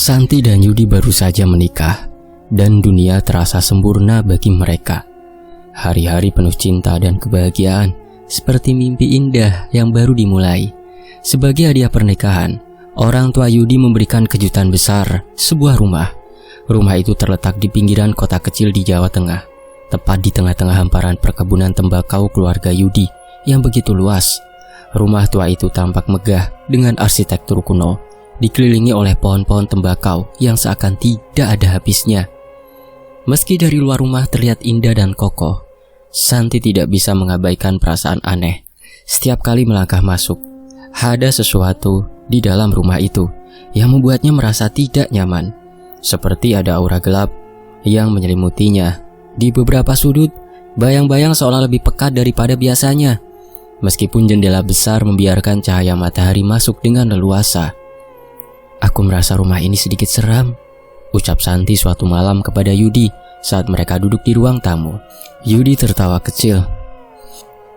Santi dan Yudi baru saja menikah, dan dunia terasa sempurna bagi mereka. Hari-hari penuh cinta dan kebahagiaan, seperti mimpi indah yang baru dimulai. Sebagai hadiah pernikahan, orang tua Yudi memberikan kejutan besar, sebuah rumah. Rumah itu terletak di pinggiran kota kecil di Jawa Tengah, tepat di tengah-tengah hamparan perkebunan tembakau keluarga Yudi yang begitu luas. Rumah tua itu tampak megah dengan arsitektur kuno, dikelilingi oleh pohon-pohon tembakau yang seakan tidak ada habisnya. Meski dari luar rumah terlihat indah dan kokoh, Santi tidak bisa mengabaikan perasaan aneh. Setiap kali melangkah masuk, ada sesuatu di dalam rumah itu yang membuatnya merasa tidak nyaman. Seperti ada aura gelap yang menyelimutinya. Di beberapa sudut, bayang-bayang seolah lebih pekat daripada biasanya. Meskipun jendela besar membiarkan cahaya matahari masuk dengan leluasa. "Aku merasa rumah ini sedikit seram," ucap Santi suatu malam kepada Yudi saat mereka duduk di ruang tamu. Yudi tertawa kecil.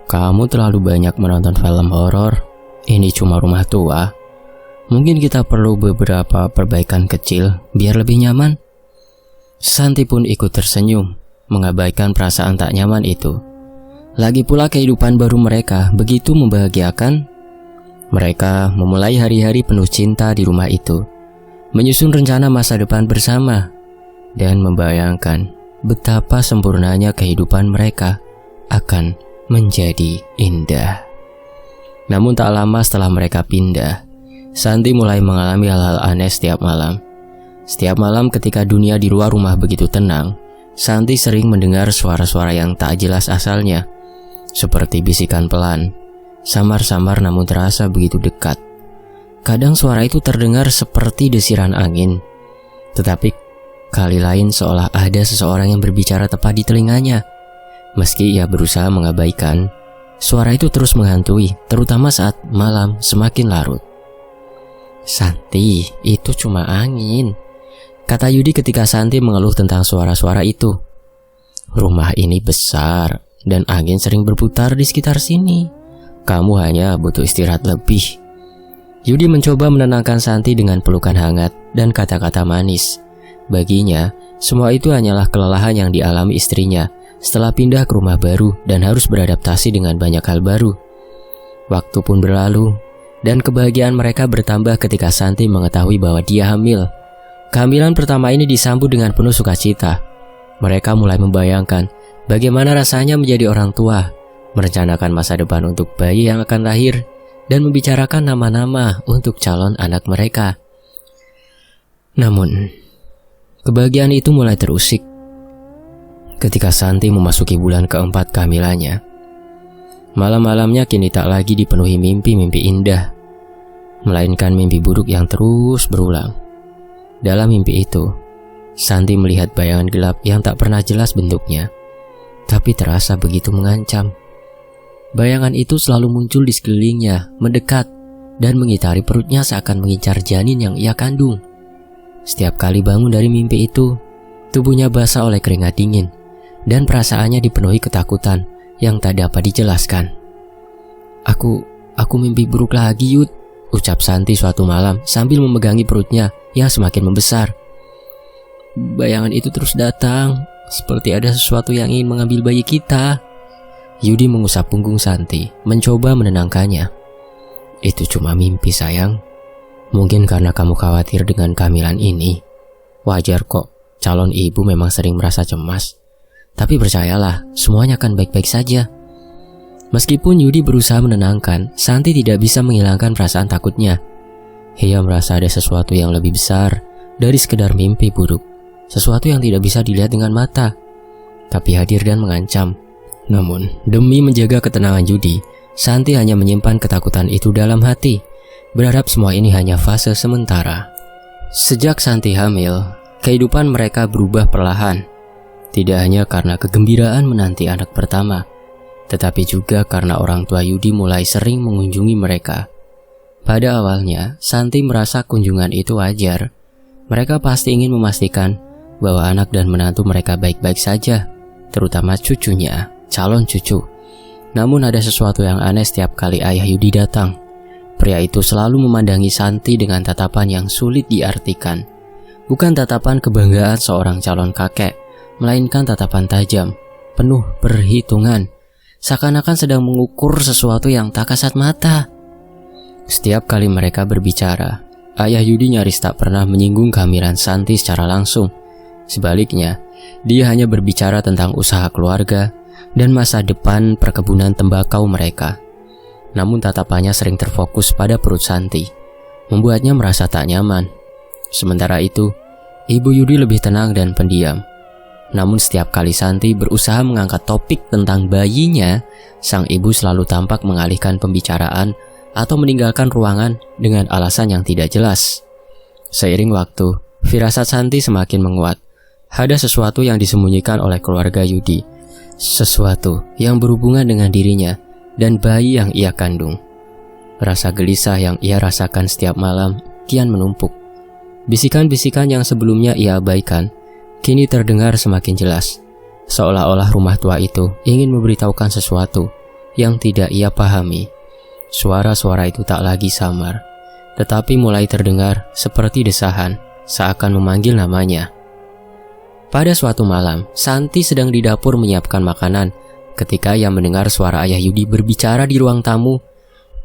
"Kamu terlalu banyak menonton film horor. Ini cuma rumah tua. Mungkin kita perlu beberapa perbaikan kecil biar lebih nyaman." Santi pun ikut tersenyum, mengabaikan perasaan tak nyaman itu. Lagi pula kehidupan baru mereka begitu membahagiakan. Mereka memulai hari-hari penuh cinta di rumah itu, menyusun rencana masa depan bersama, dan membayangkan betapa sempurnanya kehidupan mereka akan menjadi indah. Namun tak lama setelah mereka pindah, Santi mulai mengalami hal-hal aneh setiap malam. Setiap malam ketika dunia di luar rumah begitu tenang, Santi sering mendengar suara-suara yang tak jelas asalnya, seperti bisikan pelan, samar-samar namun terasa begitu dekat. Kadang suara itu terdengar seperti desiran angin, tetapi kali lain seolah ada seseorang yang berbicara tepat di telinganya. Meski ia berusaha mengabaikan, suara itu terus menghantui, terutama saat malam semakin larut. "Santi, itu cuma angin," kata Yudi ketika Santi mengeluh tentang suara-suara itu. "Rumah ini besar dan angin sering berputar di sekitar sini. Kamu hanya butuh istirahat lebih." Yudi mencoba menenangkan Santi dengan pelukan hangat dan kata-kata manis. Baginya, semua itu hanyalah kelelahan yang dialami istrinya setelah pindah ke rumah baru dan harus beradaptasi dengan banyak hal baru. Waktu pun berlalu, dan kebahagiaan mereka bertambah ketika Santi mengetahui bahwa dia hamil. Kehamilan pertama ini disambut dengan penuh sukacita. Mereka mulai membayangkan bagaimana rasanya menjadi orang tua, merencanakan masa depan untuk bayi yang akan lahir, dan membicarakan nama-nama untuk calon anak mereka. Namun, kebahagiaan itu mulai terusik ketika Santi memasuki bulan keempat kehamilannya. Malam-malamnya kini tak lagi dipenuhi mimpi-mimpi indah, melainkan mimpi buruk yang terus berulang. Dalam mimpi itu, Santi melihat bayangan gelap yang tak pernah jelas bentuknya, tapi terasa begitu mengancam. Bayangan itu selalu muncul di sekelilingnya, mendekat, dan mengitari perutnya seakan mengincar janin yang ia kandung. Setiap kali bangun dari mimpi itu, tubuhnya basah oleh keringat dingin, dan perasaannya dipenuhi ketakutan yang tak dapat dijelaskan. Aku mimpi buruk lagi, Yud," ucap Santi suatu malam sambil memegangi perutnya yang semakin membesar. "Bayangan itu terus datang, seperti ada sesuatu yang ingin mengambil bayi kita." Yudi mengusap punggung Santi, mencoba menenangkannya. "Itu cuma mimpi, sayang. Mungkin karena kamu khawatir dengan kehamilan ini. Wajar kok, calon ibu memang sering merasa cemas. Tapi percayalah, semuanya akan baik-baik saja." Meskipun Yudi berusaha menenangkan, Santi tidak bisa menghilangkan perasaan takutnya. Ia merasa ada sesuatu yang lebih besar dari sekedar mimpi buruk. Sesuatu yang tidak bisa dilihat dengan mata, tapi hadir dan mengancam. Namun, demi menjaga ketenangan Yudi, Santi hanya menyimpan ketakutan itu dalam hati, berharap semua ini hanya fase sementara. Sejak Santi hamil, kehidupan mereka berubah perlahan. Tidak hanya karena kegembiraan menanti anak pertama, tetapi juga karena orang tua Yudi mulai sering mengunjungi mereka. Pada awalnya, Santi merasa kunjungan itu wajar. Mereka pasti ingin memastikan bahwa anak dan menantu mereka baik-baik saja, terutama cucunya, calon cucu. Namun ada sesuatu yang aneh setiap kali ayah Yudi datang. Pria itu selalu memandangi Santi dengan tatapan yang sulit diartikan. Bukan tatapan kebanggaan seorang calon kakek, melainkan tatapan tajam, penuh perhitungan, seakan-akan sedang mengukur sesuatu yang tak kasat mata. Setiap kali mereka berbicara, ayah Yudi nyaris tak pernah menyinggung kehamilan Santi secara langsung. Sebaliknya, dia hanya berbicara tentang usaha keluarga dan masa depan perkebunan tembakau mereka. Namun tatapannya sering terfokus pada perut Santi, membuatnya merasa tak nyaman. Sementara itu, Ibu Yudi lebih tenang dan pendiam. Namun setiap kali Santi berusaha mengangkat topik tentang bayinya, sang ibu selalu tampak mengalihkan pembicaraan atau meninggalkan ruangan dengan alasan yang tidak jelas. Seiring waktu, firasat Santi semakin menguat. Ada sesuatu yang disembunyikan oleh keluarga Yudi, sesuatu yang berhubungan dengan dirinya dan bayi yang ia kandung. Rasa gelisah yang ia rasakan setiap malam kian menumpuk. Bisikan-bisikan yang sebelumnya ia abaikan kini terdengar semakin jelas, seolah-olah rumah tua itu ingin memberitahukan sesuatu yang tidak ia pahami. Suara-suara itu tak lagi samar, tetapi mulai terdengar seperti desahan, seakan memanggil namanya. Pada suatu malam, Santi sedang di dapur menyiapkan makanan ketika ia mendengar suara ayah Yudi berbicara di ruang tamu.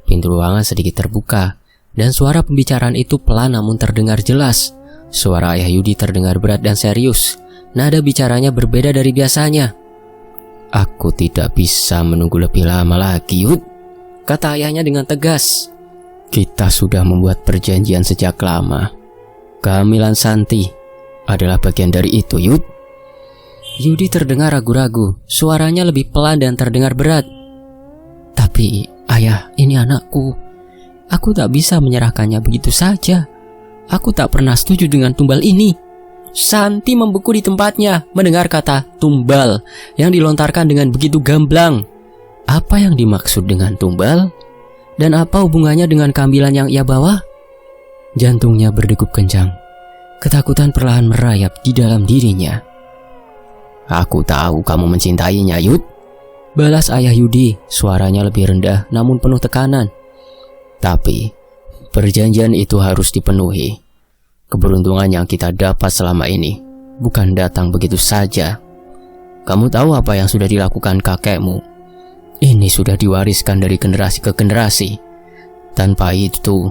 Pintu ruangan sedikit terbuka, dan suara pembicaraan itu pelan namun terdengar jelas. Suara ayah Yudi terdengar berat dan serius. Nada bicaranya berbeda dari biasanya. "Aku tidak bisa menunggu lebih lama lagi, Yud," kata ayahnya dengan tegas. "Kita sudah membuat perjanjian sejak lama. Kehamilan Santi adalah bagian dari itu, Yud." Yudi terdengar ragu-ragu. Suaranya lebih pelan dan terdengar berat. "Tapi ayah, ini anakku. Aku tak bisa menyerahkannya begitu saja. Aku tak pernah setuju dengan tumbal ini." Santi membeku di tempatnya mendengar kata tumbal yang dilontarkan dengan begitu gamblang. Apa yang dimaksud dengan tumbal? Dan apa hubungannya dengan kehamilan yang ia bawa? Jantungnya berdegup kencang. Ketakutan perlahan merayap di dalam dirinya. "Aku tahu kamu mencintainya, Yud," balas ayah Yudi. Suaranya lebih rendah namun penuh tekanan. "Tapi perjanjian itu harus dipenuhi. Keberuntungan yang kita dapat selama ini bukan datang begitu saja. Kamu tahu apa yang sudah dilakukan kakekmu? Ini sudah diwariskan dari generasi ke generasi. Tanpa itu,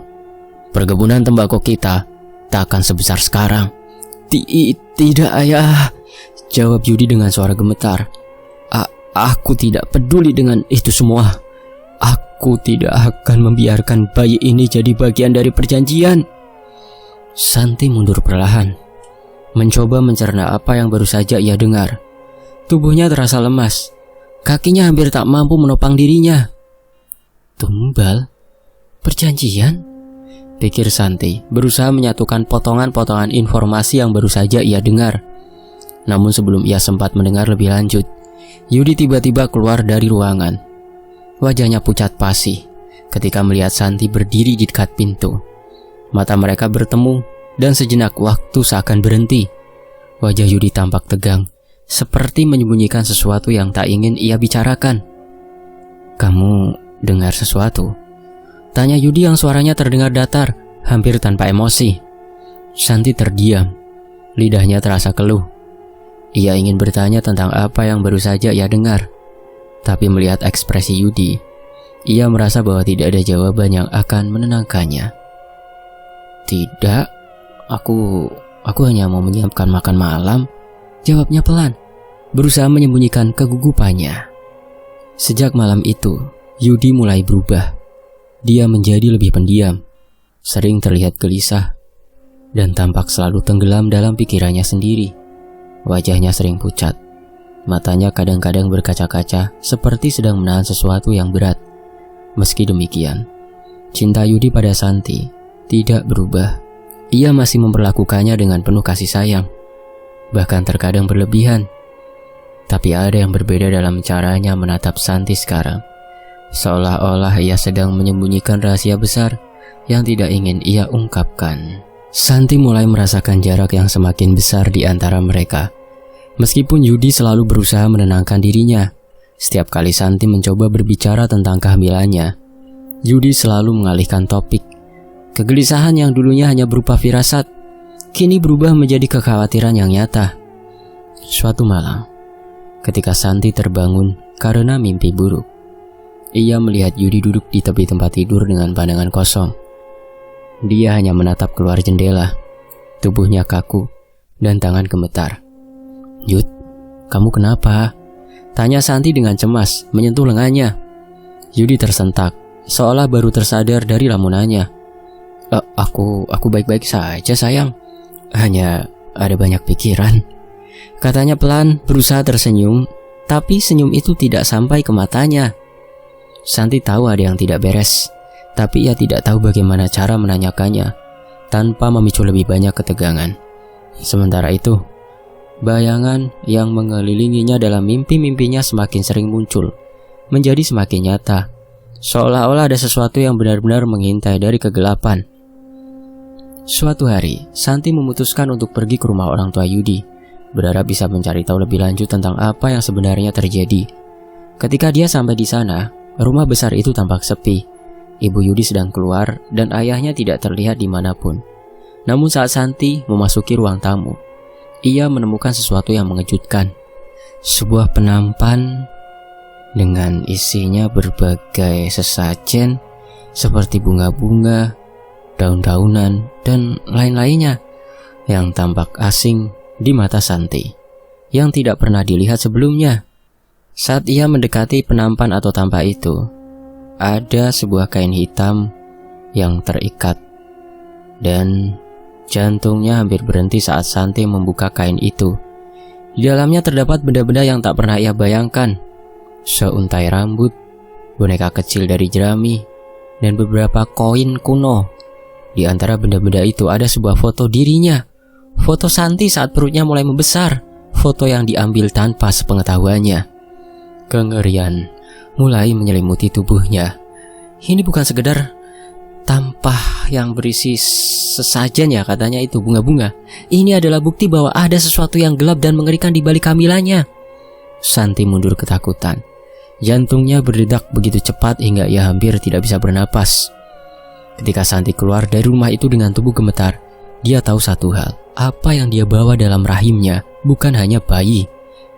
perkebunan tembakau kita tak akan sebesar sekarang." Tidak ayah," jawab Yudi dengan suara gemetar. Aku tidak peduli dengan itu semua. Aku tidak akan membiarkan bayi ini jadi bagian dari perjanjian." Santi mundur perlahan, mencoba mencerna apa yang baru saja ia dengar. Tubuhnya terasa lemas, kakinya hampir tak mampu menopang dirinya. "Tumbal? Perjanjian?" pikir Santi, berusaha menyatukan potongan-potongan informasi yang baru saja ia dengar. Namun sebelum ia sempat mendengar lebih lanjut, Yudi tiba-tiba keluar dari ruangan. Wajahnya pucat pasi ketika melihat Santi berdiri di dekat pintu. Mata mereka bertemu dan sejenak waktu seakan berhenti. Wajah Yudi tampak tegang, seperti menyembunyikan sesuatu yang tak ingin ia bicarakan. "Kamu dengar sesuatu?" tanya Yudi yang suaranya terdengar datar, hampir tanpa emosi. Santi terdiam, lidahnya terasa keluh. Ia ingin bertanya tentang apa yang baru saja ia dengar. Tapi melihat ekspresi Yudi, ia merasa bahwa tidak ada jawaban yang akan menenangkannya. "Tidak, aku hanya mau menyiapkan makan malam," jawabnya pelan, berusaha menyembunyikan kegugupannya. Sejak malam itu, Yudi mulai berubah. Dia menjadi lebih pendiam, sering terlihat gelisah, dan tampak selalu tenggelam dalam pikirannya sendiri. Wajahnya sering pucat. Matanya kadang-kadang berkaca-kaca seperti sedang menahan sesuatu yang berat. Meski demikian, cinta Yudi pada Santi tidak berubah. Ia masih memperlakukannya dengan penuh kasih sayang, bahkan terkadang berlebihan. Tapi ada yang berbeda dalam caranya menatap Santi sekarang. Seolah-olah ia sedang menyembunyikan rahasia besar yang tidak ingin ia ungkapkan. Santi mulai merasakan jarak yang semakin besar di antara mereka. Meskipun Yudi selalu berusaha menenangkan dirinya, setiap kali Santi mencoba berbicara tentang kehamilannya, Yudi selalu mengalihkan topik. Kegelisahan yang dulunya hanya berupa firasat, kini berubah menjadi kekhawatiran yang nyata. Suatu malam, ketika Santi terbangun karena mimpi buruk, ia melihat Yudi duduk di tepi tempat tidur dengan pandangan kosong. Dia hanya menatap keluar jendela, tubuhnya kaku dan tangan gemetar. "Yud, kamu kenapa?" tanya Santi dengan cemas, menyentuh lengannya. Yudi tersentak, seolah baru tersadar dari lamunannya. Aku baik-baik saja sayang. Hanya ada banyak pikiran," katanya pelan, berusaha tersenyum, tapi senyum itu tidak sampai ke matanya. Santi tahu ada yang tidak beres, tapi ia tidak tahu bagaimana cara menanyakannya tanpa memicu lebih banyak ketegangan. Sementara itu, bayangan yang mengelilinginya dalam mimpi-mimpinya semakin sering muncul, menjadi semakin nyata, seolah-olah ada sesuatu yang benar-benar mengintai dari kegelapan. Suatu hari, Santi memutuskan untuk pergi ke rumah orang tua Yudi, berharap bisa mencari tahu lebih lanjut tentang apa yang sebenarnya terjadi. Ketika dia sampai di sana, rumah besar itu tampak sepi. Ibu Yudi sedang keluar dan ayahnya tidak terlihat dimanapun. Namun saat Santi memasuki ruang tamu, ia menemukan sesuatu yang mengejutkan. Sebuah penampan dengan isinya berbagai sesajen seperti bunga-bunga, daun-daunan, dan lain-lainnya yang tampak asing di mata Santi, yang tidak pernah dilihat sebelumnya. Saat ia mendekati penampan atau tampak itu, ada sebuah kain hitam yang terikat, dan jantungnya hampir berhenti saat Santi membuka kain itu. Di dalamnya terdapat benda-benda yang tak pernah ia bayangkan. Seuntai rambut, boneka kecil dari jerami, dan beberapa koin kuno. Di antara benda-benda itu ada sebuah foto dirinya. Foto Santi saat perutnya mulai membesar. Foto yang diambil tanpa sepengetahuannya. Kengerian mulai menyelimuti tubuhnya. Ini bukan sekedar tampah yang berisi sesajen ya, katanya itu bunga-bunga. Ini adalah bukti bahwa ada sesuatu yang gelap dan mengerikan di balik kehamilannya. Santi mundur ketakutan. Jantungnya berdetak begitu cepat hingga ia hampir tidak bisa bernapas. Ketika Santi keluar dari rumah itu dengan tubuh gemetar, dia tahu satu hal. Apa yang dia bawa dalam rahimnya bukan hanya bayi.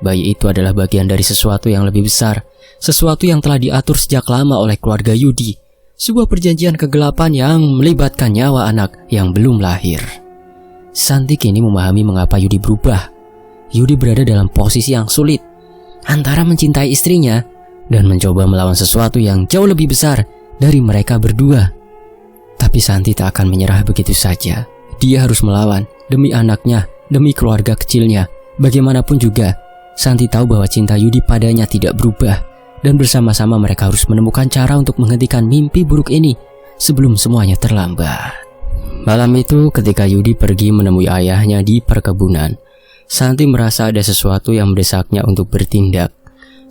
Bayi itu adalah bagian dari sesuatu yang lebih besar. Sesuatu yang telah diatur sejak lama oleh keluarga Yudi. Sebuah perjanjian kegelapan yang melibatkan nyawa anak yang belum lahir. Santi kini memahami mengapa Yudi berubah. Yudi berada dalam posisi yang sulit, antara mencintai istrinya dan mencoba melawan sesuatu yang jauh lebih besar dari mereka berdua. Tapi Santi tak akan menyerah begitu saja. Dia harus melawan demi anaknya, demi keluarga kecilnya. Bagaimanapun juga, Santi tahu bahwa cinta Yudi padanya tidak berubah, dan bersama-sama mereka harus menemukan cara untuk menghentikan mimpi buruk ini sebelum semuanya terlambat. Malam itu, ketika Yudi pergi menemui ayahnya di perkebunan, Santi merasa ada sesuatu yang mendesaknya untuk bertindak.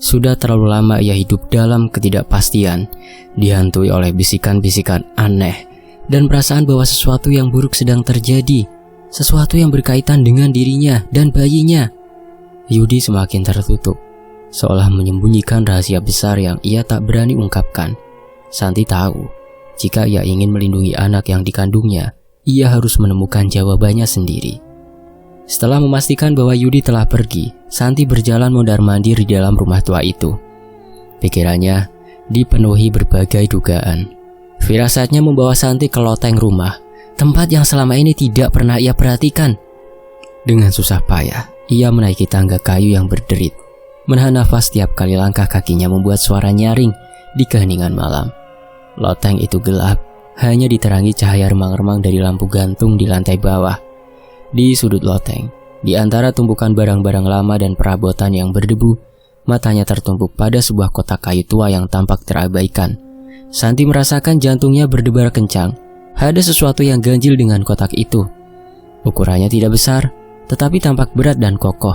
Sudah terlalu lama ia hidup dalam ketidakpastian, dihantui oleh bisikan-bisikan aneh dan perasaan bahwa sesuatu yang buruk sedang terjadi, sesuatu yang berkaitan dengan dirinya dan bayinya. Yudi semakin tertutup, seolah menyembunyikan rahasia besar yang ia tak berani ungkapkan. Santi tahu, jika ia ingin melindungi anak yang dikandungnya, ia harus menemukan jawabannya sendiri. Setelah memastikan bahwa Yudi telah pergi, Santi berjalan mondar-mandir di dalam rumah tua itu. Pikirannya dipenuhi berbagai dugaan. Firasatnya membawa Santi ke loteng rumah, tempat yang selama ini tidak pernah ia perhatikan. Dengan susah payah, ia menaiki tangga kayu yang berderit. Menahan nafas setiap kali langkah kakinya membuat suara nyaring di keheningan malam. Loteng itu gelap, hanya diterangi cahaya remang-remang dari lampu gantung di lantai bawah. Di sudut loteng, di antara tumpukan barang-barang lama dan perabotan yang berdebu, matanya tertumpuk pada sebuah kotak kayu tua yang tampak terabaikan. Santi merasakan jantungnya berdebar kencang. Ada sesuatu yang ganjil dengan kotak itu. Ukurannya tidak besar, tetapi tampak berat dan kokoh.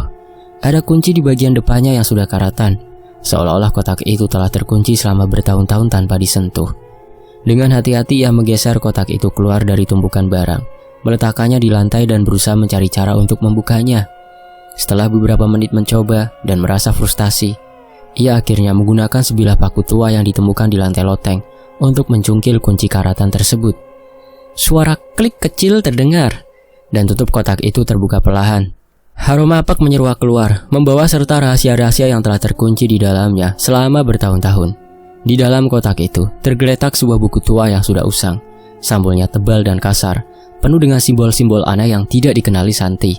Ada kunci di bagian depannya yang sudah karatan, seolah-olah kotak itu telah terkunci selama bertahun-tahun tanpa disentuh. Dengan hati-hati ia menggeser kotak itu keluar dari tumpukan barang, meletakkannya di lantai dan berusaha mencari cara untuk membukanya. Setelah beberapa menit mencoba dan merasa frustasi, ia akhirnya menggunakan sebilah paku tua yang ditemukan di lantai loteng untuk mencungkil kunci karatan tersebut. Suara klik kecil terdengar, dan tutup kotak itu terbuka perlahan. Harum apek menyeruak keluar, membawa serta rahasia-rahasia yang telah terkunci di dalamnya selama bertahun-tahun. Di dalam kotak itu tergeletak sebuah buku tua yang sudah usang. Sampulnya tebal dan kasar, penuh dengan simbol-simbol aneh yang tidak dikenali Santi.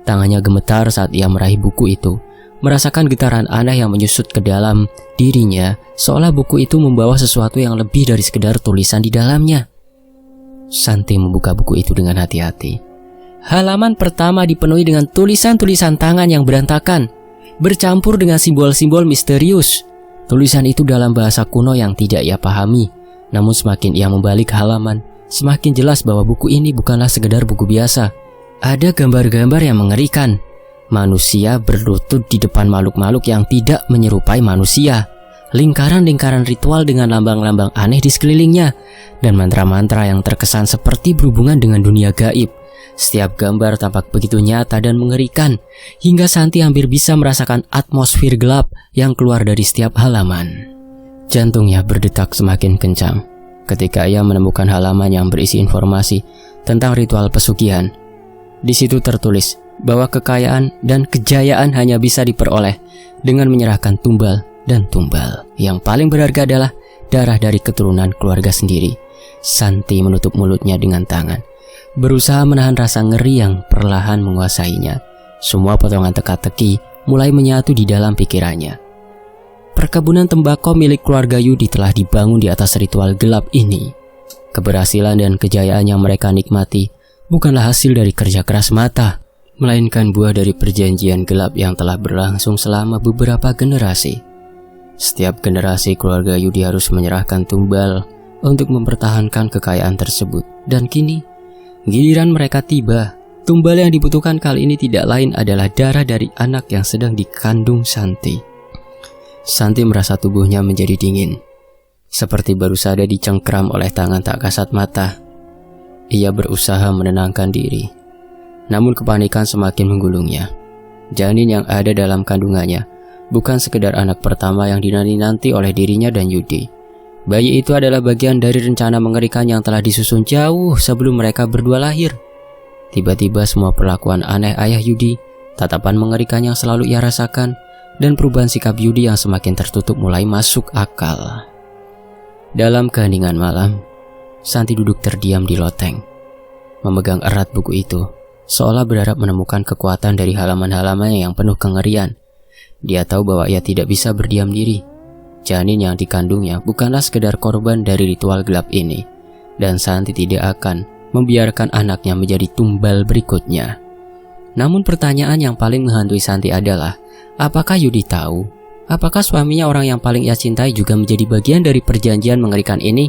Tangannya gemetar saat ia meraih buku itu, merasakan getaran aneh yang menyusut ke dalam dirinya, seolah buku itu membawa sesuatu yang lebih dari sekedar tulisan di dalamnya. Santi membuka buku itu dengan hati-hati. Halaman pertama dipenuhi dengan tulisan-tulisan tangan yang berantakan, bercampur dengan simbol-simbol misterius. Tulisan itu dalam bahasa kuno yang tidak ia pahami, namun semakin ia membalik halaman, semakin jelas bahwa buku ini bukanlah sekedar buku biasa. Ada gambar-gambar yang mengerikan. Manusia berlutut di depan makhluk-makhluk yang tidak menyerupai manusia. Lingkaran-lingkaran ritual dengan lambang-lambang aneh di sekelilingnya, dan mantra-mantra yang terkesan seperti berhubungan dengan dunia gaib. Setiap gambar tampak begitu nyata dan mengerikan, hingga Santi hampir bisa merasakan atmosfer gelap yang keluar dari setiap halaman. Jantungnya berdetak semakin kencang ketika ia menemukan halaman yang berisi informasi tentang ritual pesugihan. Di situ tertulis bahwa kekayaan dan kejayaan hanya bisa diperoleh dengan menyerahkan tumbal, dan tumbal yang paling berharga adalah darah dari keturunan keluarga sendiri. Santi menutup mulutnya dengan tangan, berusaha menahan rasa ngeri yang perlahan menguasainya. Semua potongan teka-teki mulai menyatu di dalam pikirannya. Perkebunan tembakau milik keluarga Yudi telah dibangun di atas ritual gelap ini. Keberhasilan dan kejayaan yang mereka nikmati bukanlah hasil dari kerja keras mata, melainkan buah dari perjanjian gelap yang telah berlangsung selama beberapa generasi. Setiap generasi keluarga Yudi harus menyerahkan tumbal untuk mempertahankan kekayaan tersebut. Dan kini, giliran mereka tiba. Tumbal yang dibutuhkan kali ini tidak lain adalah darah dari anak yang sedang dikandung Santi. Santi merasa tubuhnya menjadi dingin, seperti baru saja dicengkram oleh tangan tak kasat mata. Ia berusaha menenangkan diri, namun kepanikan semakin menggulungnya. Janin yang ada dalam kandungannya bukan sekedar anak pertama yang dinanti-nanti oleh dirinya dan Yudi. Bayi itu adalah bagian dari rencana mengerikan yang telah disusun jauh sebelum mereka berdua lahir. Tiba-tiba semua perlakuan aneh ayah Yudi, tatapan mengerikan yang selalu ia rasakan, dan perubahan sikap Yudi yang semakin tertutup mulai masuk akal. Dalam keheningan malam, Santi duduk terdiam di loteng, memegang erat buku itu, seolah berharap menemukan kekuatan dari halaman-halamannya yang penuh kengerian. Dia tahu bahwa ia tidak bisa berdiam diri. Janin yang dikandungnya bukanlah sekedar korban dari ritual gelap ini, dan Santi tidak akan membiarkan anaknya menjadi tumbal berikutnya. Namun pertanyaan yang paling menghantui Santi adalah, apakah Yudi tahu? Apakah suaminya, orang yang paling ia cintai, juga menjadi bagian dari perjanjian mengerikan ini?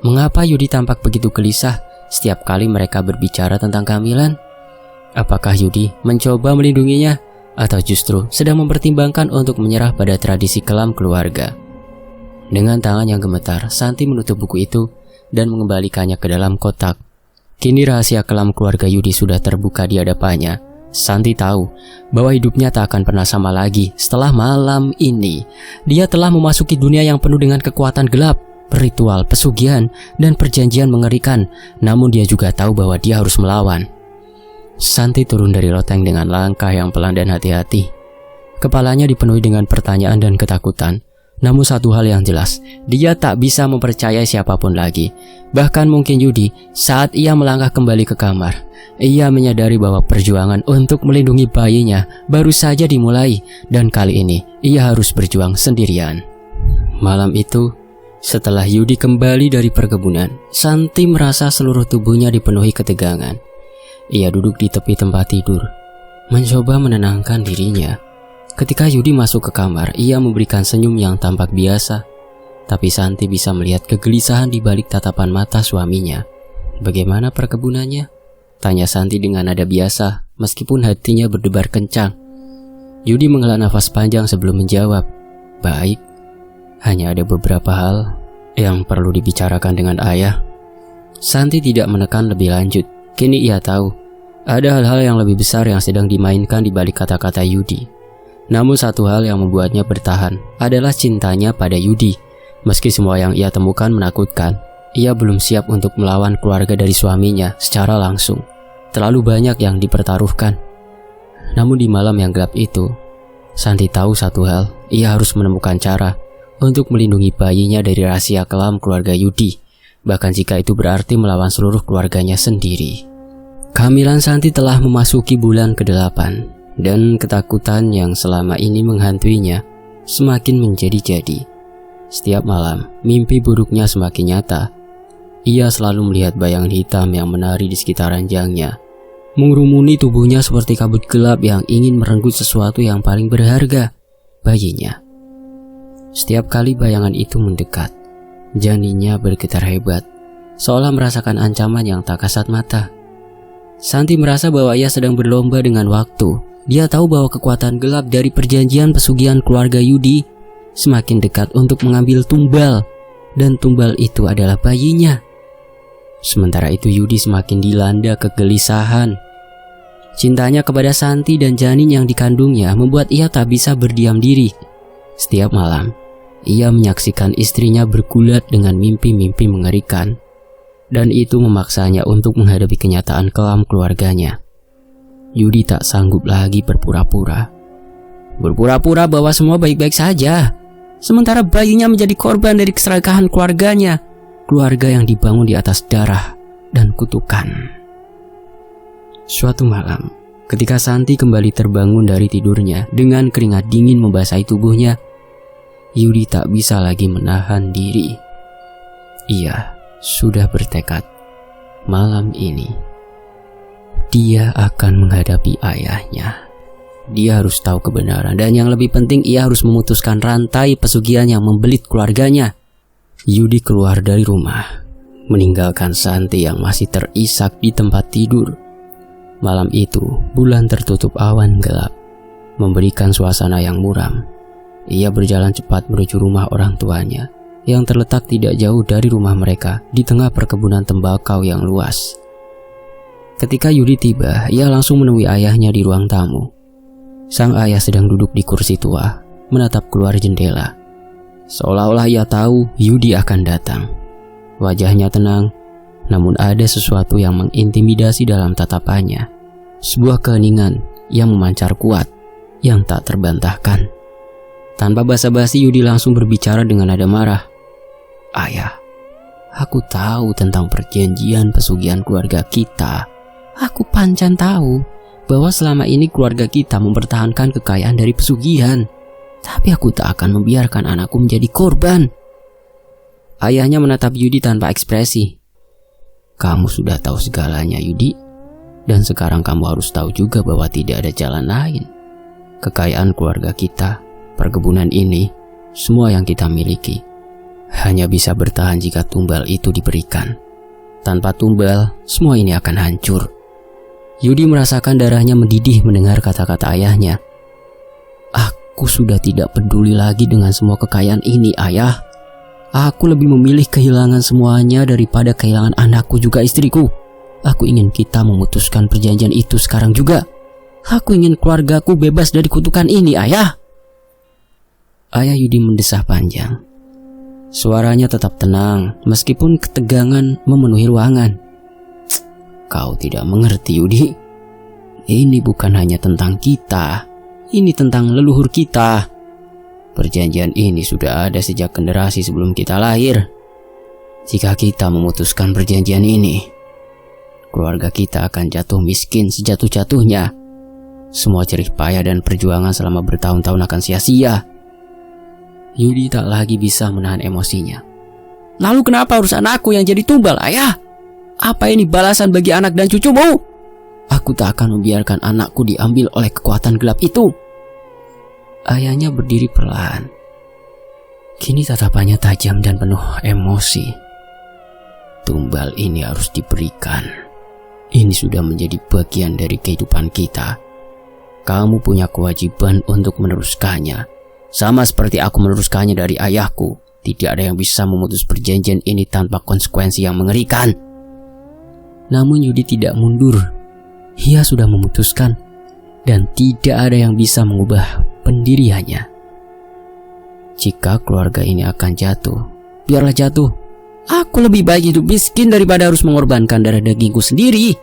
Mengapa Yudi tampak begitu gelisah setiap kali mereka berbicara tentang kehamilan? Apakah Yudi mencoba melindunginya, atau justru sedang mempertimbangkan untuk menyerah pada tradisi kelam keluarga? Dengan tangan yang gemetar, Santi menutup buku itu dan mengembalikannya ke dalam kotak. Kini rahasia kelam keluarga Yudi sudah terbuka di hadapannya. Santi tahu bahwa hidupnya tak akan pernah sama lagi setelah malam ini. Dia telah memasuki dunia yang penuh dengan kekuatan gelap, ritual, pesugihan, dan perjanjian mengerikan. Namun dia juga tahu bahwa dia harus melawan. Santi turun dari loteng dengan langkah yang pelan dan hati-hati. Kepalanya dipenuhi dengan pertanyaan dan ketakutan. Namun satu hal yang jelas, dia tak bisa mempercayai siapapun lagi. Bahkan mungkin Yudi. Saat ia melangkah kembali ke kamar, ia menyadari bahwa perjuangan untuk melindungi bayinya baru saja dimulai, dan kali ini ia harus berjuang sendirian. Malam itu, setelah Yudi kembali dari perkebunan, Santi merasa seluruh tubuhnya dipenuhi ketegangan. Ia duduk di tepi tempat tidur, mencoba menenangkan dirinya. Ketika Yudi masuk ke kamar, ia memberikan senyum yang tampak biasa. Tapi Santi bisa melihat kegelisahan di balik tatapan mata suaminya. "Bagaimana perkebunannya?" tanya Santi dengan nada biasa, meskipun hatinya berdebar kencang. Yudi menghela nafas panjang sebelum menjawab, "Baik, hanya ada beberapa hal yang perlu dibicarakan dengan ayah." Santi tidak menekan lebih lanjut. Kini ia tahu ada hal-hal yang lebih besar yang sedang dimainkan di balik kata-kata Yudi. Namun satu hal yang membuatnya bertahan adalah cintanya pada Yudi. Meski semua yang ia temukan menakutkan, ia belum siap untuk melawan keluarga dari suaminya secara langsung. Terlalu banyak yang dipertaruhkan. Namun di malam yang gelap itu, Santi tahu satu hal, ia harus menemukan cara untuk melindungi bayinya dari rahasia kelam keluarga Yudi, bahkan jika itu berarti melawan seluruh keluarganya sendiri. Kehamilan Santi telah memasuki bulan ke-8, dan ketakutan yang selama ini menghantuinya semakin menjadi-jadi. Setiap malam, mimpi buruknya semakin nyata. Ia selalu melihat bayangan hitam yang menari di sekitar ranjangnya, mengurumuni tubuhnya seperti kabut gelap yang ingin merenggut sesuatu yang paling berharga, bayinya. Setiap kali bayangan itu mendekat, janinnya bergetar hebat, seolah merasakan ancaman yang tak kasat mata. Santi merasa bahwa ia sedang berlomba dengan waktu. Dia tahu bahwa kekuatan gelap dari perjanjian pesugihan keluarga Yudi semakin dekat untuk mengambil tumbal, dan tumbal itu adalah bayinya. Sementara itu Yudi semakin dilanda kegelisahan. Cintanya kepada Santi dan janin yang dikandungnya membuat ia tak bisa berdiam diri. Setiap malam, ia menyaksikan istrinya bergulat dengan mimpi-mimpi mengerikan, dan itu memaksanya untuk menghadapi kenyataan kelam keluarganya. Yudi tak sanggup lagi berpura-pura bahwa semua baik-baik saja, sementara bayinya menjadi korban dari keserakahan keluarganya, keluarga yang dibangun di atas darah dan kutukan. Suatu malam, ketika Santi kembali terbangun dari tidurnya dengan keringat dingin membasahi tubuhnya, Yudi tak bisa lagi menahan diri. Ia sudah bertekad, malam ini dia akan menghadapi ayahnya. Dia harus tahu kebenaran, dan yang lebih penting ia harus memutuskan rantai pesugihan yang membelit keluarganya. Yudi keluar dari rumah, meninggalkan Santi yang masih terisak di tempat tidur. Malam itu, bulan tertutup awan gelap, memberikan suasana yang muram. Ia berjalan cepat menuju rumah orang tuanya, yang terletak tidak jauh dari rumah mereka di tengah perkebunan tembakau yang luas. Ketika Yudi tiba, ia langsung menemui ayahnya di ruang tamu. Sang ayah sedang duduk di kursi tua, menatap keluar jendela, seolah-olah ia tahu Yudi akan datang. Wajahnya tenang, namun ada sesuatu yang mengintimidasi dalam tatapannya. Sebuah keheningan yang memancar kuat, yang tak terbantahkan. Tanpa basa-basi Yudi langsung berbicara dengan nada marah. "Ayah, aku tahu tentang perjanjian pesugihan keluarga kita. Aku pancan tahu bahwa selama ini keluarga kita mempertahankan kekayaan dari pesugihan. Tapi aku tak akan membiarkan anakku menjadi korban." Ayahnya menatap Yudi tanpa ekspresi. "Kamu sudah tahu segalanya, Yudi. Dan sekarang kamu harus tahu juga bahwa tidak ada jalan lain. Kekayaan keluarga kita, perkebunan ini, semua yang kita miliki, hanya bisa bertahan jika tumbal itu diberikan. Tanpa tumbal, semua ini akan hancur." Yudi merasakan darahnya mendidih mendengar kata-kata ayahnya. "Aku sudah tidak peduli lagi dengan semua kekayaan ini, ayah. Aku lebih memilih kehilangan semuanya daripada kehilangan anakku juga istriku. Aku ingin kita memutuskan perjanjian itu sekarang juga. Aku ingin keluargaku bebas dari kutukan ini, ayah." Ayah Yudi mendesah panjang. Suaranya tetap tenang meskipun ketegangan memenuhi ruangan. "Kau tidak mengerti, Yudi. Ini bukan hanya tentang kita. Ini tentang leluhur kita. Perjanjian ini sudah ada sejak generasi sebelum kita lahir. Jika kita memutuskan perjanjian ini, keluarga kita akan jatuh miskin sejatuh-jatuhnya. Semua jerih payah dan perjuangan selama bertahun-tahun akan sia-sia." Yudi tak lagi bisa menahan emosinya. "Lalu kenapa harus anakku yang jadi tumbal, ayah? Apa ini balasan bagi anak dan cucumu? Aku tak akan membiarkan anakku diambil oleh kekuatan gelap itu." Ayahnya berdiri perlahan. Kini tatapannya tajam dan penuh emosi. "Tumbal ini harus diberikan. Ini sudah menjadi bagian dari kehidupan kita. Kamu punya kewajiban untuk meneruskannya. Sama seperti aku meneruskannya dari ayahku. Tidak ada yang bisa memutus perjanjian ini tanpa konsekuensi yang mengerikan." Namun Yudi tidak mundur. Ia sudah memutuskan, dan tidak ada yang bisa mengubah pendiriannya. Jika keluarga ini akan jatuh, biarlah jatuh. Aku lebih baik hidup miskin daripada harus mengorbankan darah dagingku sendiri.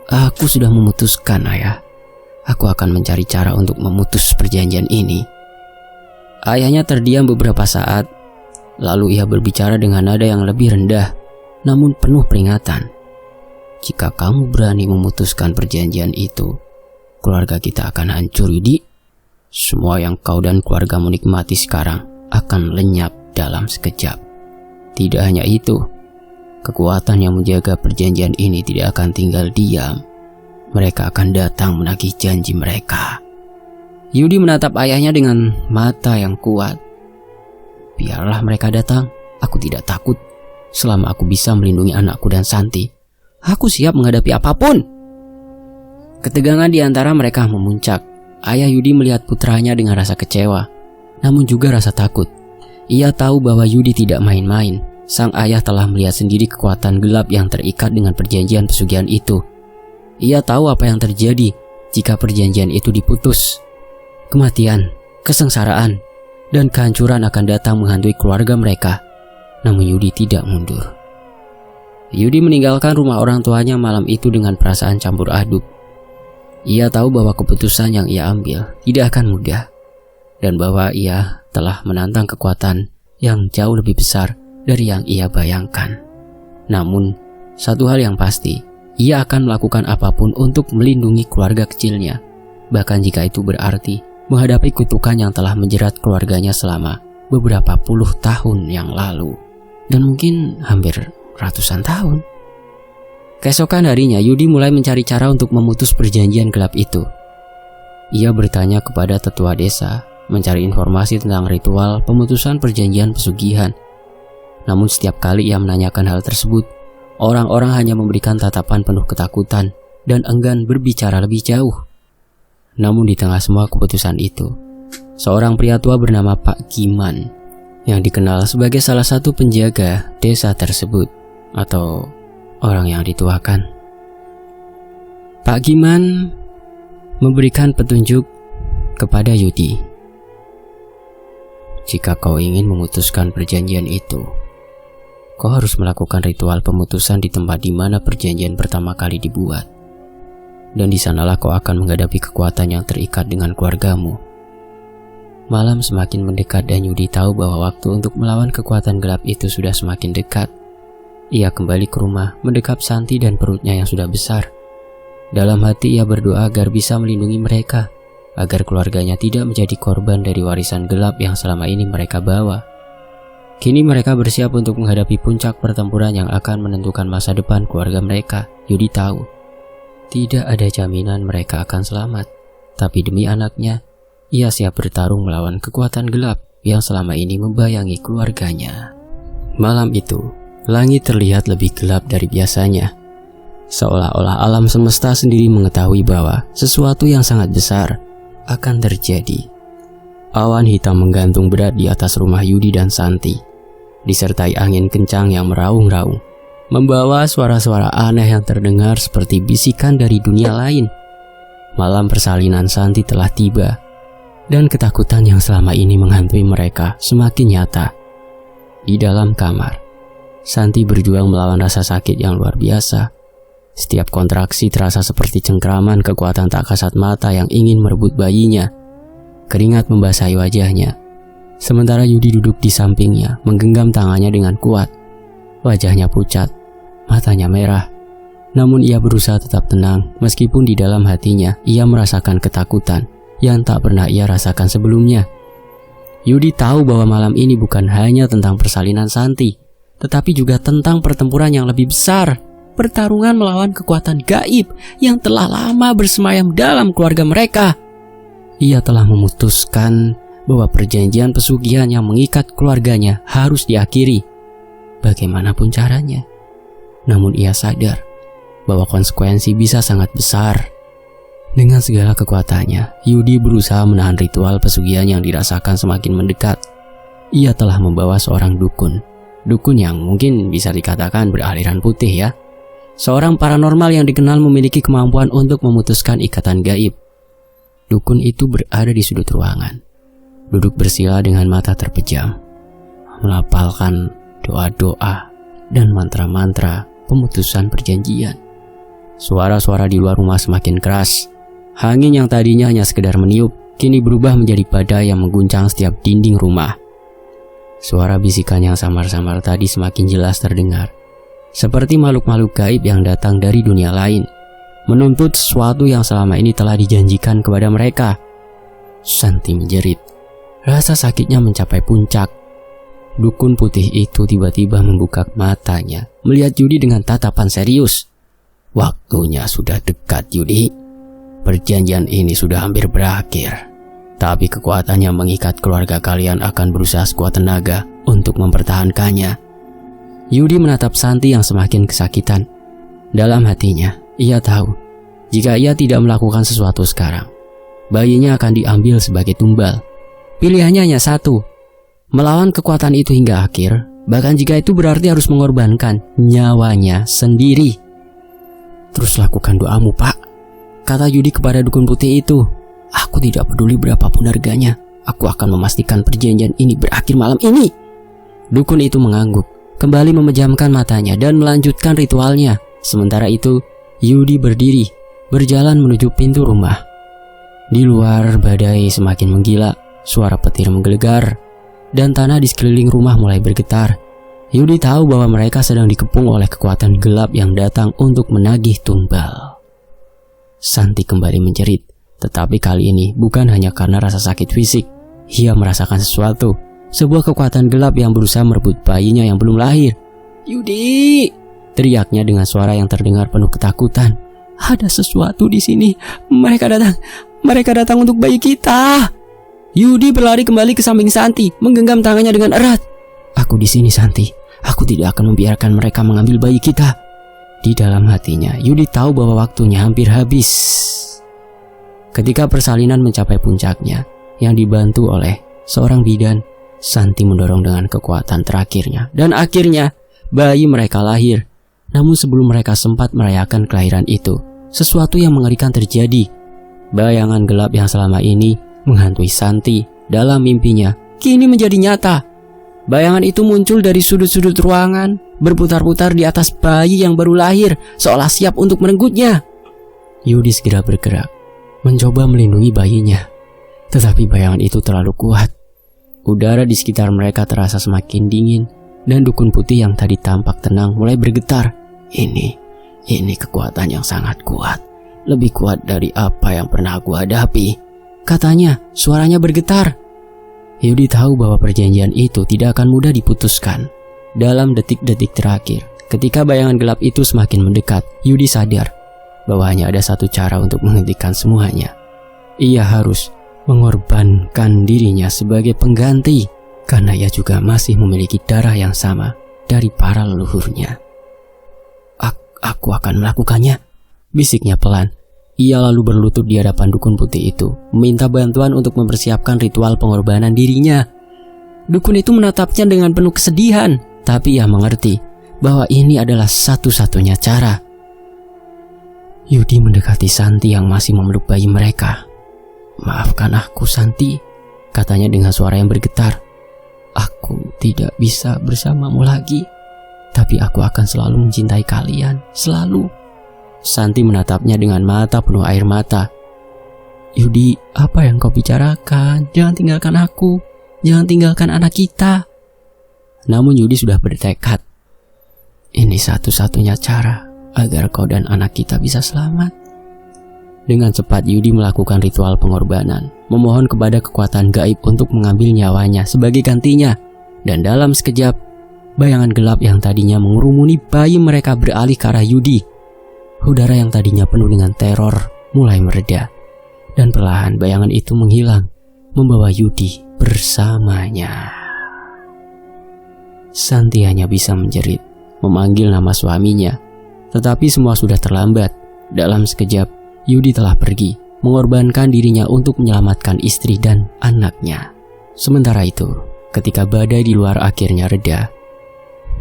Aku sudah memutuskan, Ayah. Aku akan mencari cara untuk memutus perjanjian ini. Ayahnya terdiam beberapa saat, lalu ia berbicara dengan nada yang lebih rendah, namun penuh peringatan. Jika kamu berani memutuskan perjanjian itu, keluarga kita akan hancur, Yudi. Semua yang kau dan keluargamu nikmati sekarang akan lenyap dalam sekejap. Tidak hanya itu, kekuatan yang menjaga perjanjian ini tidak akan tinggal diam. Mereka akan datang menagih janji mereka. Yudi menatap ayahnya dengan mata yang kuat. Biarlah mereka datang, aku tidak takut. Selama aku bisa melindungi anakku dan Santi, aku siap menghadapi apapun. Ketegangan di antara mereka memuncak. Ayah Yudi melihat putranya dengan rasa kecewa, namun juga rasa takut. Ia tahu bahwa Yudi tidak main-main. Sang ayah telah melihat sendiri kekuatan gelap yang terikat dengan perjanjian pesugihan itu. Ia tahu apa yang terjadi jika perjanjian itu diputus. Kematian, kesengsaraan, dan kehancuran akan datang menghantui keluarga mereka. Namun Yudi tidak mundur. Yudi meninggalkan rumah orang tuanya malam itu dengan perasaan campur aduk. Ia tahu bahwa keputusan yang ia ambil tidak akan mudah, dan bahwa ia telah menantang kekuatan yang jauh lebih besar dari yang ia bayangkan. Namun, satu hal yang pasti, ia akan melakukan apapun untuk melindungi keluarga kecilnya, bahkan jika itu berarti menghadapi kutukan yang telah menjerat keluarganya selama beberapa puluh tahun yang lalu, dan mungkin hampir ratusan tahun. Keesokan harinya, Yudi mulai mencari cara untuk memutus perjanjian gelap itu. Ia bertanya kepada tetua desa, mencari informasi tentang ritual pemutusan perjanjian pesugihan. Namun setiap kali ia menanyakan hal tersebut, orang-orang hanya memberikan tatapan penuh ketakutan dan enggan berbicara lebih jauh. Namun di tengah semua keputusan itu, seorang pria tua bernama Pak Giman, yang dikenal sebagai salah satu penjaga desa tersebut, atau orang yang dituakan. Pak Giman memberikan petunjuk kepada Yudi. Jika kau ingin memutuskan perjanjian itu, kau harus melakukan ritual pemutusan di tempat di mana perjanjian pertama kali dibuat. Dan di sanalah kau akan menghadapi kekuatan yang terikat dengan keluargamu. Malam semakin mendekat dan Yudi tahu bahwa waktu untuk melawan kekuatan gelap itu sudah semakin dekat. Ia kembali ke rumah, mendekap Santi dan perutnya yang sudah besar. Dalam hati ia berdoa agar bisa melindungi mereka, agar keluarganya tidak menjadi korban dari warisan gelap yang selama ini mereka bawa. Kini mereka bersiap untuk menghadapi puncak pertempuran yang akan menentukan masa depan keluarga mereka. Yudi tahu, tidak ada jaminan mereka akan selamat, tapi demi anaknya, ia siap bertarung melawan kekuatan gelap yang selama ini membayangi keluarganya. Malam itu, langit terlihat lebih gelap dari biasanya. Seolah-olah alam semesta sendiri mengetahui bahwa sesuatu yang sangat besar akan terjadi. Awan hitam menggantung berat di atas rumah Yudi dan Santi, disertai angin kencang yang meraung-raung, membawa suara-suara aneh yang terdengar seperti bisikan dari dunia lain. Malam persalinan Santi telah tiba, dan ketakutan yang selama ini menghantui mereka semakin nyata. Di dalam kamar, Santi berjuang melawan rasa sakit yang luar biasa. Setiap kontraksi terasa seperti cengkraman kekuatan tak kasat mata yang ingin merebut bayinya. Keringat membasahi wajahnya. Sementara Yudi duduk di sampingnya, menggenggam tangannya dengan kuat. Wajahnya pucat, matanya merah. Namun ia berusaha tetap tenang, meskipun di dalam hatinya ia merasakan ketakutan yang tak pernah ia rasakan sebelumnya. Yudi tahu bahwa malam ini bukan hanya tentang persalinan Santi, tetapi juga tentang pertempuran yang lebih besar, pertarungan melawan kekuatan gaib yang telah lama bersemayam dalam keluarga mereka. Ia telah memutuskan bahwa perjanjian pesugihan yang mengikat keluarganya harus diakhiri, bagaimanapun caranya. Namun ia sadar bahwa konsekuensi bisa sangat besar. Dengan segala kekuatannya, Yudi berusaha menahan ritual pesugihan yang dirasakan semakin mendekat. Ia telah membawa seorang dukun yang mungkin bisa dikatakan beraliran putih ya. Seorang paranormal yang dikenal memiliki kemampuan untuk memutuskan ikatan gaib. Dukun itu berada di sudut ruangan, duduk bersila dengan mata terpejam, melafalkan doa-doa dan mantra-mantra pemutusan perjanjian. Suara-suara di luar rumah semakin keras. Angin yang tadinya hanya sekedar meniup, kini berubah menjadi badai yang mengguncang setiap dinding rumah. Suara bisikan yang samar-samar tadi semakin jelas terdengar. Seperti makhluk-makhluk gaib yang datang dari dunia lain, menuntut sesuatu yang selama ini telah dijanjikan kepada mereka. Santi menjerit. Rasa sakitnya mencapai puncak. Dukun putih itu tiba-tiba membuka matanya, melihat Yudi dengan tatapan serius. Waktunya sudah dekat, Yudi. Perjanjian ini sudah hampir berakhir. Tapi kekuatan yang mengikat keluarga kalian akan berusaha sekuat tenaga untuk mempertahankannya. Yudi menatap Santi yang semakin kesakitan. Dalam hatinya, ia tahu, jika ia tidak melakukan sesuatu sekarang, bayinya akan diambil sebagai tumbal. Pilihannya hanya satu, melawan kekuatan itu hingga akhir, bahkan jika itu berarti harus mengorbankan nyawanya sendiri. Terus lakukan doamu, Pak, kata Yudi kepada dukun putih itu. Aku tidak peduli berapapun harganya, aku akan memastikan perjanjian ini berakhir malam ini. Dukun itu mengangguk, kembali memejamkan matanya dan melanjutkan ritualnya. Sementara itu, Yudi berdiri, berjalan menuju pintu rumah. Di luar badai semakin menggila, suara petir menggelegar, dan tanah di sekeliling rumah mulai bergetar. Yudi tahu bahwa mereka sedang dikepung oleh kekuatan gelap yang datang untuk menagih tumbal. Santi kembali menjerit, tetapi kali ini bukan hanya karena rasa sakit fisik. Ia merasakan sesuatu, sebuah kekuatan gelap yang berusaha merebut bayinya yang belum lahir. Yudi! Teriaknya dengan suara yang terdengar penuh ketakutan. Ada sesuatu di sini. Mereka datang untuk bayi kita. Yudi berlari kembali ke samping Santi, menggenggam tangannya dengan erat. Aku di sini, Santi. Aku tidak akan membiarkan mereka mengambil bayi kita. Di dalam hatinya, Yudi tahu bahwa waktunya hampir habis. Ketika persalinan mencapai puncaknya, yang dibantu oleh seorang bidan, Santi mendorong dengan kekuatan terakhirnya. Dan akhirnya, bayi mereka lahir. Namun sebelum mereka sempat merayakan kelahiran itu, sesuatu yang mengerikan terjadi. Bayangan gelap yang selama ini menghantui Santi dalam mimpinya, kini menjadi nyata. Bayangan itu muncul dari sudut-sudut ruangan, berputar-putar di atas bayi yang baru lahir, seolah siap untuk merenggutnya. Yudi segera bergerak, mencoba melindungi bayinya. Tetapi bayangan itu terlalu kuat. Udara di sekitar mereka terasa semakin dingin, dan dukun putih yang tadi tampak tenang mulai bergetar. Ini kekuatan yang sangat kuat. Lebih kuat dari apa yang pernah aku hadapi, katanya, suaranya bergetar. Yudi tahu bahwa perjanjian itu tidak akan mudah diputuskan. Dalam detik-detik terakhir, ketika bayangan gelap itu semakin mendekat, Yudi sadar bahwa hanya ada satu cara untuk menghentikan semuanya. Ia harus mengorbankan dirinya sebagai pengganti, karena ia juga masih memiliki darah yang sama dari para leluhurnya. Aku akan melakukannya, bisiknya pelan. Ia lalu berlutut di hadapan dukun putih itu, meminta bantuan untuk mempersiapkan ritual pengorbanan dirinya. Dukun itu menatapnya dengan penuh kesedihan, tapi ia mengerti bahwa ini adalah satu-satunya cara. Yudi mendekati Santi yang masih memeluk bayi mereka. Maafkan aku, Santi, katanya dengan suara yang bergetar. Aku tidak bisa bersamamu lagi, tapi aku akan selalu mencintai kalian, selalu. Santi menatapnya dengan mata penuh air mata. Yudi, apa yang kau bicarakan? Jangan tinggalkan aku. Jangan tinggalkan anak kita. Namun Yudi sudah bertekad. Ini satu-satunya cara agar kau dan anak kita bisa selamat. Dengan cepat Yudi melakukan ritual pengorbanan, memohon kepada kekuatan gaib untuk mengambil nyawanya sebagai gantinya. Dan dalam sekejap, bayangan gelap yang tadinya mengerumuni bayi mereka beralih ke arah Yudi. Udara yang tadinya penuh dengan teror mulai mereda, dan perlahan bayangan itu menghilang, membawa Yudi bersamanya. Santi hanya bisa menjerit, memanggil nama suaminya, tetapi semua sudah terlambat. Dalam sekejap, Yudi telah pergi, mengorbankan dirinya untuk menyelamatkan istri dan anaknya. Sementara itu, ketika badai di luar akhirnya reda,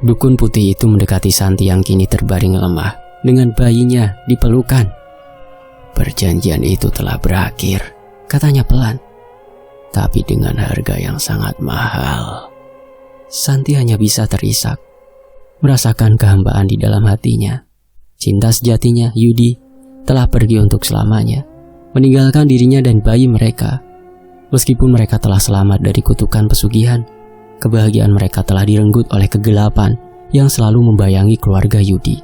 dukun putih itu mendekati Santi yang kini terbaring lemah, dengan bayinya di pelukan. Perjanjian itu telah berakhir, katanya pelan, tapi dengan harga yang sangat mahal. Santi hanya bisa terisak, merasakan kehambaan di dalam hatinya. Cinta sejatinya, Yudi, telah pergi untuk selamanya, meninggalkan dirinya dan bayi mereka. Meskipun mereka telah selamat dari kutukan pesugihan, kebahagiaan mereka telah direnggut oleh kegelapan yang selalu membayangi keluarga Yudi.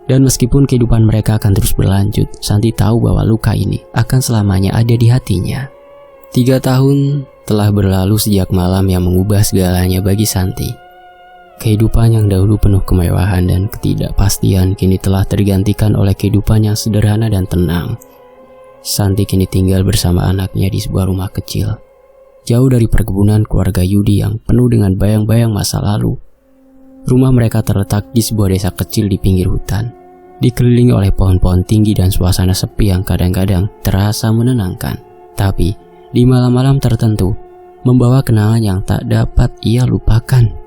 Dan meskipun kehidupan mereka akan terus berlanjut, Santi tahu bahwa luka ini akan selamanya ada di hatinya. 3 tahun telah berlalu sejak malam yang mengubah segalanya bagi Santi. Kehidupan yang dahulu penuh kemewahan dan ketidakpastian kini telah tergantikan oleh kehidupan yang sederhana dan tenang. Santi kini tinggal bersama anaknya di sebuah rumah kecil, jauh dari perkebunan keluarga Yudi yang penuh dengan bayang-bayang masa lalu. Rumah mereka terletak di sebuah desa kecil di pinggir hutan, dikelilingi oleh pohon-pohon tinggi dan suasana sepi yang kadang-kadang terasa menenangkan. Tapi, di malam-malam tertentu, membawa kenangan yang tak dapat ia lupakan.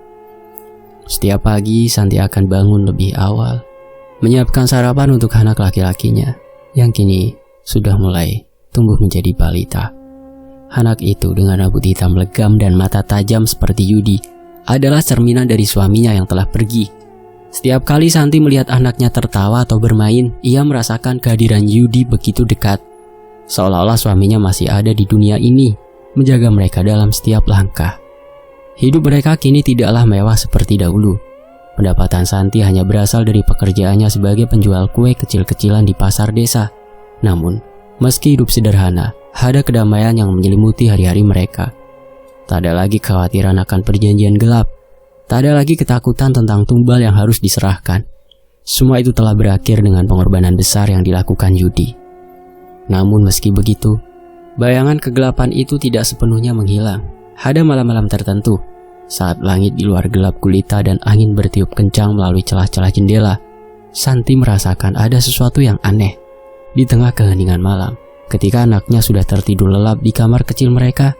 Setiap pagi, Santi akan bangun lebih awal, menyiapkan sarapan untuk anak laki-lakinya, yang kini sudah mulai tumbuh menjadi balita. Anak itu dengan rambut hitam legam dan mata tajam seperti Yudi adalah cerminan dari suaminya yang telah pergi. Setiap kali Santi melihat anaknya tertawa atau bermain, ia merasakan kehadiran Yudi begitu dekat. Seolah-olah suaminya masih ada di dunia ini, menjaga mereka dalam setiap langkah. Hidup mereka kini tidaklah mewah seperti dahulu. Pendapatan Santi hanya berasal dari pekerjaannya sebagai penjual kue kecil-kecilan di pasar desa. Namun, meski hidup sederhana, ada kedamaian yang menyelimuti hari-hari mereka. Tak ada lagi kekhawatiran akan perjanjian gelap. Tak ada lagi ketakutan tentang tumbal yang harus diserahkan. Semua itu telah berakhir dengan pengorbanan besar yang dilakukan Yudi. Namun meski begitu, bayangan kegelapan itu tidak sepenuhnya menghilang. Ada malam-malam tertentu, saat langit di luar gelap gulita dan angin bertiup kencang melalui celah-celah jendela, Santi merasakan ada sesuatu yang aneh. Di tengah keheningan malam, ketika anaknya sudah tertidur lelap di kamar kecil mereka,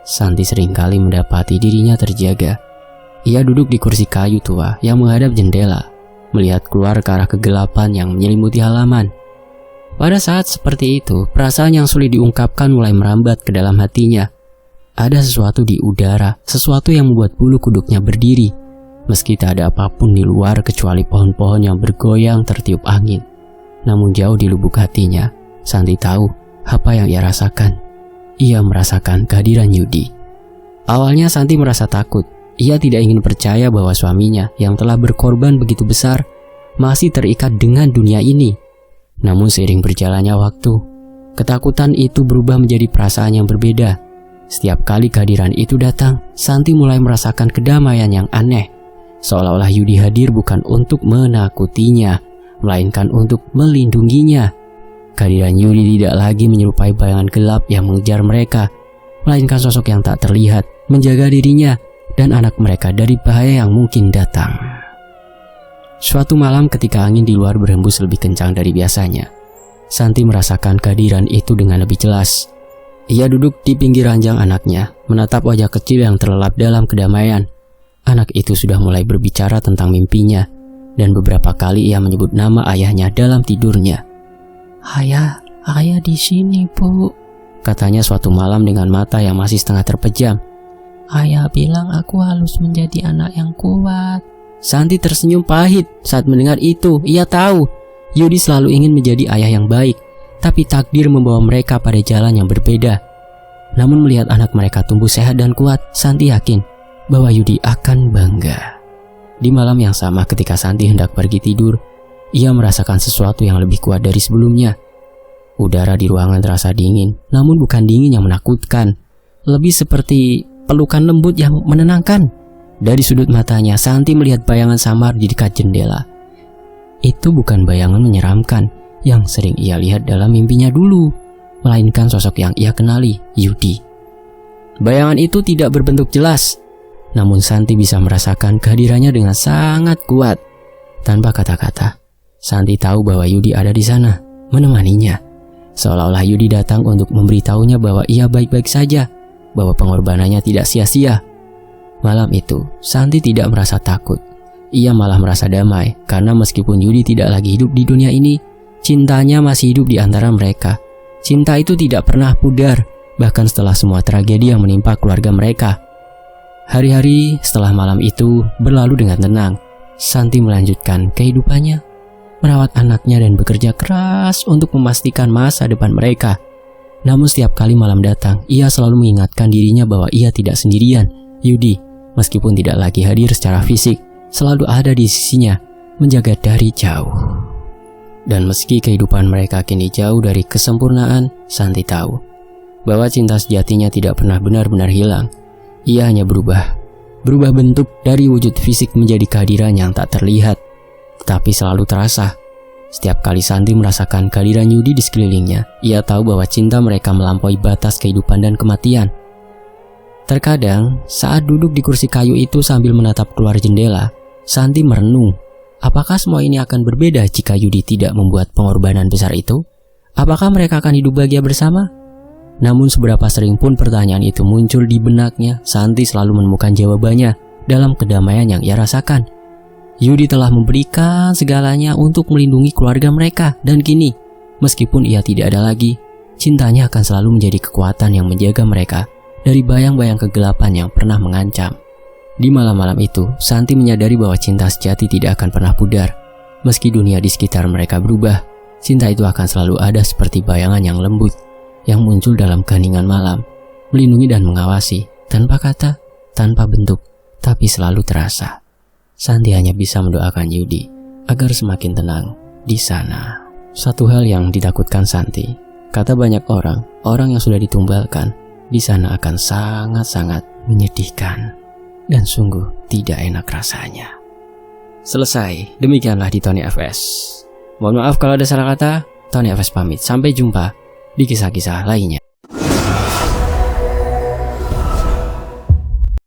Santi seringkali mendapati dirinya terjaga. Ia duduk di kursi kayu tua yang menghadap jendela, melihat keluar ke arah kegelapan yang menyelimuti halaman. Pada saat seperti itu, perasaan yang sulit diungkapkan mulai merambat ke dalam hatinya. Ada sesuatu di udara, sesuatu yang membuat bulu kuduknya berdiri, meski tak ada apapun di luar kecuali pohon-pohon yang bergoyang tertiup angin. Namun jauh di lubuk hatinya, Santi tahu apa yang ia rasakan. Ia merasakan kehadiran Yudi. Awalnya Santi merasa takut. Ia tidak ingin percaya bahwa suaminya yang telah berkorban begitu besar masih terikat dengan dunia ini. Namun seiring berjalannya waktu, ketakutan itu berubah menjadi perasaan yang berbeda. Setiap kali kehadiran itu datang, Santi mulai merasakan kedamaian yang aneh. Seolah-olah Yudi hadir bukan untuk menakutinya, melainkan untuk melindunginya. Kehadiran Yudi tidak lagi menyerupai bayangan gelap yang mengejar mereka, melainkan sosok yang tak terlihat, menjaga dirinya dan anak mereka dari bahaya yang mungkin datang. Suatu malam ketika angin di luar berhembus lebih kencang dari biasanya, Santi merasakan kehadiran itu dengan lebih jelas. Ia duduk di pinggir ranjang anaknya, menatap wajah kecil yang terlelap dalam kedamaian. Anak itu sudah mulai berbicara tentang mimpinya, dan beberapa kali ia menyebut nama ayahnya dalam tidurnya. Ayah di sini, Bu," katanya suatu malam dengan mata yang masih setengah terpejam. "Ayah bilang aku harus menjadi anak yang kuat." Santi tersenyum pahit saat mendengar itu. Ia tahu Yudi selalu ingin menjadi ayah yang baik, tapi takdir membawa mereka pada jalan yang berbeda. Namun melihat anak mereka tumbuh sehat dan kuat, Santi yakin bahwa Yudi akan bangga. Di malam yang sama ketika Santi hendak pergi tidur, ia merasakan sesuatu yang lebih kuat dari sebelumnya. Udara di ruangan terasa dingin, namun bukan dingin yang menakutkan. Lebih seperti pelukan lembut yang menenangkan. Dari sudut matanya, Santi melihat bayangan samar di dekat jendela. Itu bukan bayangan menyeramkan yang sering ia lihat dalam mimpinya dulu, melainkan sosok yang ia kenali, Yudi. Bayangan itu tidak berbentuk jelas, namun Santi bisa merasakan kehadirannya dengan sangat kuat. Tanpa kata-kata, Santi tahu bahwa Yudi ada di sana, menemaninya. Seolah-olah Yudi datang untuk memberitahunya bahwa ia baik-baik saja, bahwa pengorbanannya tidak sia-sia. Malam itu, Santi tidak merasa takut. Ia malah merasa damai, karena meskipun Yudi tidak lagi hidup di dunia ini, cintanya masih hidup di antara mereka. Cinta itu tidak pernah pudar, bahkan setelah semua tragedi yang menimpa keluarga mereka. Hari-hari setelah malam itu berlalu dengan tenang. Santi melanjutkan kehidupannya. merawat anaknya dan bekerja keras untuk memastikan masa depan mereka. Namun setiap kali malam datang, ia selalu mengingatkan dirinya bahwa ia tidak sendirian. Yudi, meskipun tidak lagi hadir secara fisik, selalu ada di sisinya, menjaga dari jauh. Dan meski kehidupan mereka kini jauh dari kesempurnaan, Santi tahu bahwa cinta sejatinya tidak pernah benar-benar hilang. Ia hanya berubah bentuk dari wujud fisik menjadi kehadiran yang tak terlihat, tapi selalu terasa. Setiap kali Santi merasakan kehadiran Yudi di sekelilingnya, ia tahu bahwa cinta mereka melampaui batas kehidupan dan kematian. Terkadang, saat duduk di kursi kayu itu sambil menatap keluar jendela, Santi merenung, apakah semua ini akan berbeda jika Yudi tidak membuat pengorbanan besar itu? Apakah mereka akan hidup bahagia bersama? Namun seberapa sering pun pertanyaan itu muncul di benaknya, Santi selalu menemukan jawabannya dalam kedamaian yang ia rasakan. Yudi telah memberikan segalanya untuk melindungi keluarga mereka, dan kini, meskipun ia tidak ada lagi, cintanya akan selalu menjadi kekuatan yang menjaga mereka dari bayang-bayang kegelapan yang pernah mengancam. Di malam-malam itu, Santi menyadari bahwa cinta sejati tidak akan pernah pudar. Meski dunia di sekitar mereka berubah, cinta itu akan selalu ada seperti bayangan yang lembut yang muncul dalam keheningan malam, melindungi dan mengawasi, tanpa kata, tanpa bentuk, tapi selalu terasa. Santi hanya bisa mendoakan Yudi agar semakin tenang di sana. Satu hal yang ditakutkan Santi, kata banyak orang yang sudah ditumbalkan di sana akan sangat-sangat menyedihkan dan sungguh tidak enak rasanya. Selesai, demikianlah di Tony FS. Mohon maaf kalau ada salah kata. Tony FS pamit, sampai jumpa di kisah-kisah lainnya.